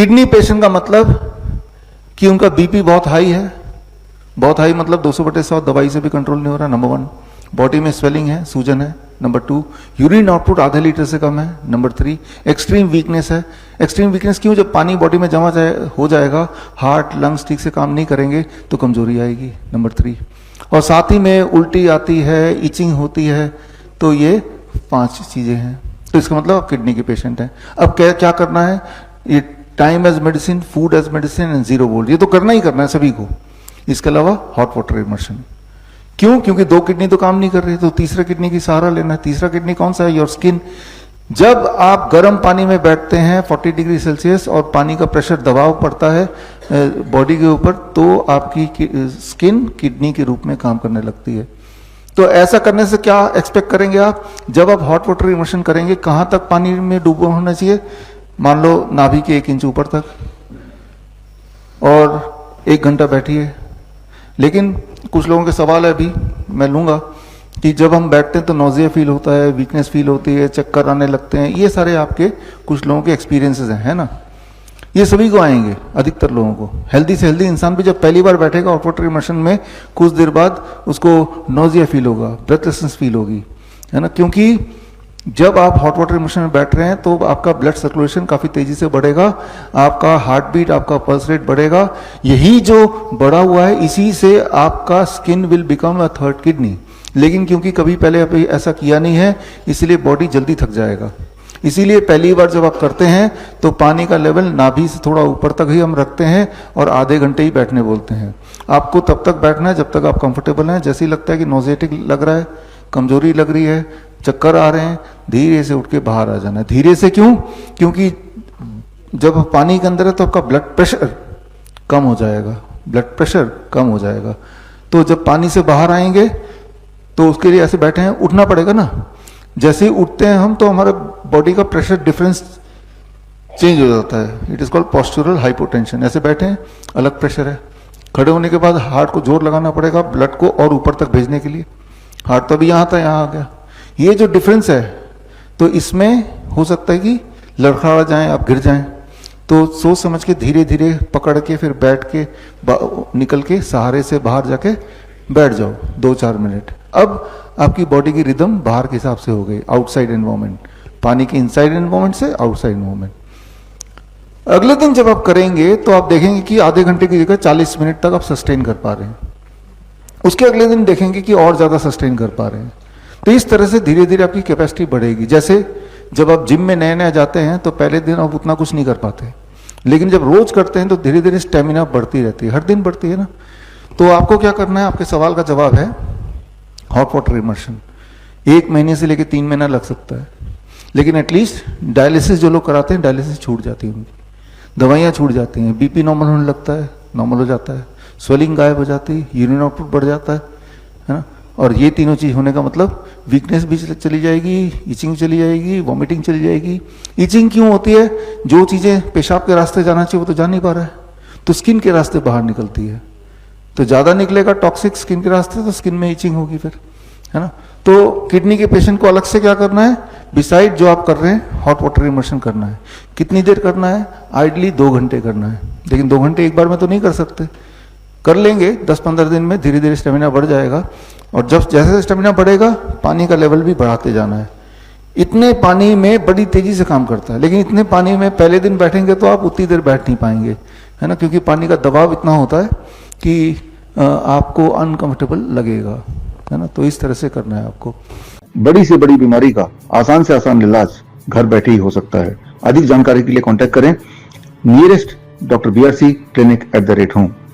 Kidney patient का मतलब कि उनका बीपी बहुत हाई है, बहुत हाई मतलब 200/100 दवाई से भी कंट्रोल नहीं हो रहा, नंबर 1। बॉडी में स्वेलिंग है, सूजन है, नंबर 2। यूरिन आउटपुट आधे लीटर से कम है, नंबर 3। एक्सट्रीम वीकनेस है। एक्सट्रीम वीकनेस क्यों? जब पानी बॉडी में जमा हो जाएगा, हार्ट लंग्स ठीक से काम नहीं करेंगे तो कमजोरी आएगी, नंबर 3। और साथ ही में उल्टी आती है, इचिंग होती है, तो ये 5 चीजें हैं। तो इसका मतलब आप किडनी के पेशेंट हैं। अब क्या करना है? ये time as medicine, food as medicine and 0 volt, ये तो करना ही करना है सभी को। इसके अलावा हॉट वाटर इमर्शन। क्यों? क्योंकि 2 किडनी तो काम नहीं कर रही, तो तीसरा किडनी की सहारा लेना है। तीसरा किडनी कौन सा है? Your skin. जब आप गर्म पानी में बैठते हैं 40 डिग्री सेल्सियस और पानी का प्रेशर दबाव पड़ता है बॉडी के ऊपर, तो आपकी स्किन किडनी के रूप में काम करने लगती है। तो ऐसा करने से क्या एक्सपेक्ट करेंगे आप? जब आप हॉट वाटर इमर्शन करेंगे, कहां तक पानी में डूबा होना चाहिए? मान लो नाभि के 1 इंच ऊपर तक, और 1 घंटा बैठिए। लेकिन कुछ लोगों के सवाल है, अभी मैं लूंगा, कि जब हम बैठते हैं तो नोजिया फील होता है, वीकनेस फील होती है, चक्कर आने लगते हैं। ये सारे आपके कुछ लोगों के एक्सपीरियंसेस हैं, है ना? ये सभी को आएंगे, अधिकतर लोगों को। हेल्दी से हेल्दी इंसान भी जब पहली बार बैठेगा हॉट वाटर इमर्शन में, कुछ देर बाद उसको नोजिया फील होगा, ब्रेथलेसनेस फील होगी, है ना? क्योंकि जब आप हॉट वाटर इमर्शन में बैठ रहे हैं तो आपका ब्लड सर्कुलेशन काफी तेजी से बढ़ेगा, आपका हार्ट बीट, आपका पल्स रेट बढ़ेगा। यही जो बढ़ा हुआ है, इसी से आपका skin will become a 3rd kidney. लेकिन क्योंकि कभी पहले अभी ऐसा किया नहीं है, इसीलिए बॉडी जल्दी थक जाएगा। इसीलिए पहली बार जब आप करते हैं तो पानी का लेवल नाभि से थोड़ा ऊपर तक ही हम रखते हैं और आधे घंटे ही बैठने बोलते हैं। आपको तब तक बैठना है जब तक आप कंफर्टेबल हैं। जैसे ही लगता है कि नोजेटिक लग रहा है, कमजोरी लग रही है, चक्कर आ रहे हैं, धीरे से उठ के बाहर आ जाना है। धीरे से क्यों? क्योंकि जब पानी के अंदर है तो आपका ब्लड प्रेशर कम हो जाएगा, ब्लड प्रेशर कम हो जाएगा। तो जब पानी से बाहर आएंगे तो उसके लिए ऐसे बैठे हैं, उठना पड़ेगा ना। जैसे ही उठते हैं हम तो हमारा बॉडी का प्रेशर डिफरेंस चेंज हो जाता है। It is called postural hypotension. ऐसे बैठे हैं, अलग प्रेशर है। खड़े होने के बाद हार्ट को जोर लगाना पड़ेगा ब्लड को और ऊपर तक भेजने के लिए। हार्ट तो अभी यहां था, यहां आ गया। ये जो डिफरेंस है, तो इसमें हो सकता है कि लड़खड़ा जाएं, आप गिर जाएं। तो सोच समझ के धीरे धीरे पकड़ के फिर बैठ के निकल के सहारे से बाहर जाके बैठ जाओ 2-4 मिनट। अब आपकी बॉडी की रिदम बाहर के हिसाब से हो गई, आउटसाइड एनवायरमेंट, पानी के इनसाइड एनवायरमेंट से आउटसाइड एनवायरमेंट। अगले दिन जब आप करेंगे तो आप देखेंगे कि आधे घंटे की जगह 40 मिनट तक आप सस्टेन कर पा रहे हैं। उसके अगले दिन देखेंगे कि और ज्यादा सस्टेन कर पा रहे हैं। तो इस तरह से धीरे धीरे आपकी कैपेसिटी बढ़ेगी। जैसे जब आप जिम में नए नए जाते हैं तो पहले दिन आप उतना कुछ नहीं कर पाते, लेकिन जब रोज करते हैं तो धीरे धीरे स्टेमिना बढ़ती रहती है, हर दिन बढ़ती है ना। तो आपको क्या करना है? आपके सवाल का जवाब है हॉट वाटर इमर्शन। 1 महीने से लेकर 3 महीना लग सकता है, लेकिन एटलीस्ट डायलिसिस जो लोग कराते हैं, डायलिसिस छूट जाती है उनकी, दवाइयाँ छूट जाती हैं, बीपी नॉर्मल होने लगता है, नॉर्मल हो जाता है, स्वेलिंग गायब हो जाती है, यूरिन आउटपुट बढ़ जाता है ना। और ये तीनों चीज होने का मतलब वीकनेस भी चली जाएगी, इचिंग चली जाएगी, वॉमिटिंग चली जाएगी। इचिंग क्यों होती है? जो चीजें पेशाब के रास्ते जाना चाहिए वो तो जा नहीं पा रहा है, तो स्किन के रास्ते बाहर निकलती है। तो ज्यादा निकलेगा टॉक्सिक स्किन के रास्ते, तो स्किन में इचिंग होगी फिर, है ना। तो किडनी के पेशेंट को अलग से क्या करना है? बिसाइड जो आप कर रहे हैं हॉट वाटर इमर्शन करना है। कितनी देर करना है? आइडली 2 घंटे करना है। लेकिन 2 घंटे एक बार में तो नहीं कर सकते, कर लेंगे 10-15 दिन में, धीरे धीरे स्टेमिना बढ़ जाएगा। और जब जैसे स्टेमिना बढ़ेगा, पानी का लेवल भी बढ़ाते जाना है। इतने पानी में बड़ी तेजी से काम करता है, लेकिन इतने पानी में पहले दिन बैठेंगे तो आप उतनी देर बैठ नहीं पाएंगे, है ना, क्योंकि पानी का दबाव इतना होता है कि आपको अनकंफर्टेबल लगेगा, है ना। तो इस तरह से करना है आपको। बड़ी से बड़ी बीमारी का आसान से आसान इलाज घर बैठे ही हो सकता है। अधिक जानकारी के लिए कांटेक्ट करें नियरेस्ट डॉक्टर BRC clinic@home।